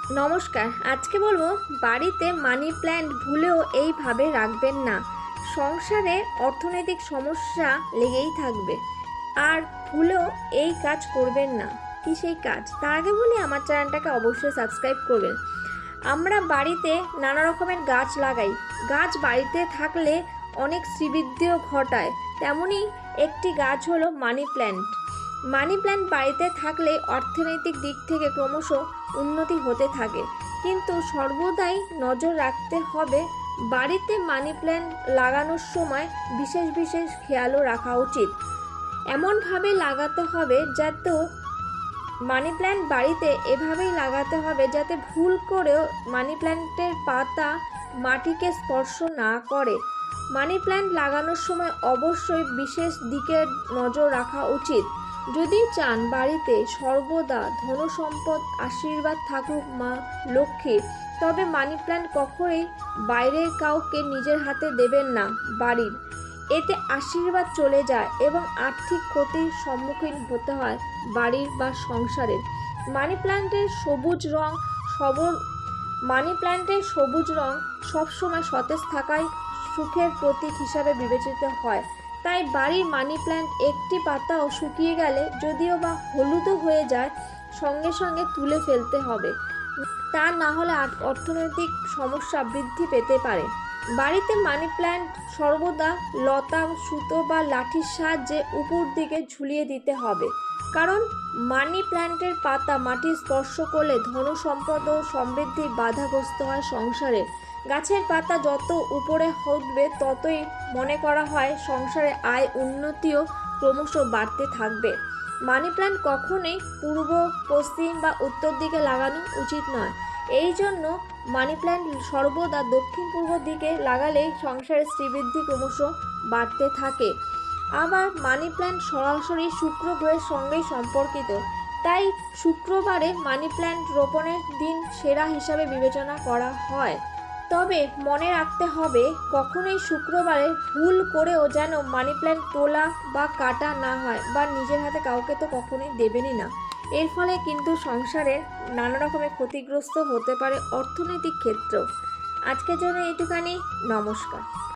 নমস্কার। আজকে বলবো বাড়িতে মানি প্ল্যান্ট ভুলেও এইভাবে রাখবেন না। সংসারে অর্থনৈতিক সমস্যা লেগেই থাকবে, আর ভুলেও এই কাজ করবেন না। কি সেই কাজ? তার আগে বলি আমার চ্যানেলটাকে অবশ্যই সাবস্ক্রাইব করবেন। আমরা বাড়িতে নানা রকমের গাছ লাগাই। গাছ বাড়িতে থাকলে অনেক শ্রীবৃদ্ধিও ঘটায়। তেমনই একটি গাছ হলো মানি প্ল্যান্ট। মানি প্ল্যান্ট বাড়িতে থাকলে অর্থনৈতিক দিক থেকে ক্রমশ উন্নতি হতে থাকে, কিন্তু সর্বদাই নজর রাখতে হবে বাড়িতে মানি প্ল্যান্ট লাগানোর সময় বিশেষ বিশেষ খেয়ালও রাখা উচিত। এমনভাবে লাগাতে হবে যাতে মানি প্ল্যান্ট বাড়িতে এভাবেই লাগাতে হবে যাতে ভুল করেও মানি প্ল্যান্টের পাতা মাটিকে স্পর্শ না করে। মানি প্ল্যান্ট লাগানোর সময় অবশ্যই বিশেষ দিকে নজর রাখা উচিত। যদি চান বাড়িতে সর্বদা ধনসম্পদ আশীর্বাদ থাকুক মা লক্ষ্মীর, তবে মানি প্ল্যান্ট কখনোই বাইরের কাউকে নিজের হাতে দেবেন না বাড়ির। এতে আশীর্বাদ চলে যায় এবং আর্থিক ক্ষতির সম্মুখীন হতে হয় বাড়ির বা সংসারের। মানি প্ল্যান্টের সবুজ রং সবসময় সতেজ থাকায় সুখের প্রতীক হিসাবে বিবেচিত হয়। তাই বাড়ির মানি প্ল্যান্ট একটি পাতাও শুকিয়ে গেলে, যদিও বা হলুদও হয়ে যায়, সঙ্গে সঙ্গে তুলে ফেলতে হবে। তা না হলে অর্থনৈতিক সমস্যা বৃদ্ধি পেতে পারে। বাড়িতে মানি প্ল্যান্ট সর্বদা লতা, সুতো বা লাঠির সাহায্যে উপর দিকে ঝুলিয়ে দিতে হবে, কারণ মানি প্ল্যান্টের পাতা মাটি স্পর্শ করলে ধনসম্পদ ও সমৃদ্ধি বাধাগ্রস্ত হয় সংসারে। গাছের পাতা যত উপরে উঠবে ততই মনে করা হয় সংসারে আয় উন্নতিও ক্রমশ বাড়তে থাকবে। মানি প্ল্যান্ট কখনোই পূর্ব, পশ্চিম বা উত্তর দিকে লাগানো উচিত নয়। এই জন্য মানি প্ল্যান্ট সর্বদা দক্ষিণ পূর্ব দিকে লাগালেই সংসারের শ্রীবৃদ্ধি ক্রমশ বাড়তে থাকে। আবার মানি প্ল্যান্ট সরাসরি শুক্র গ্রহের সঙ্গেই সম্পর্কিত, তাই শুক্রবারে মানি প্ল্যান্ট রোপণের দিন সেরা হিসাবে বিবেচনা করা হয়। তবে মনে রাখতে হবে কখনোই শুক্রবারে ভুল করেও যেন মানি প্ল্যান্ট তোলা বা কাটা না হয়, বা নিজের হাতে কাউকে তো কখনোই দেবেনই না। এর ফলে কিন্তু সংসারের নানা রকমের ক্ষতিগ্রস্ত হতে পারে অর্থনৈতিক ক্ষেত্রেও। আজকের জন্য এইটুখানি। নমস্কার।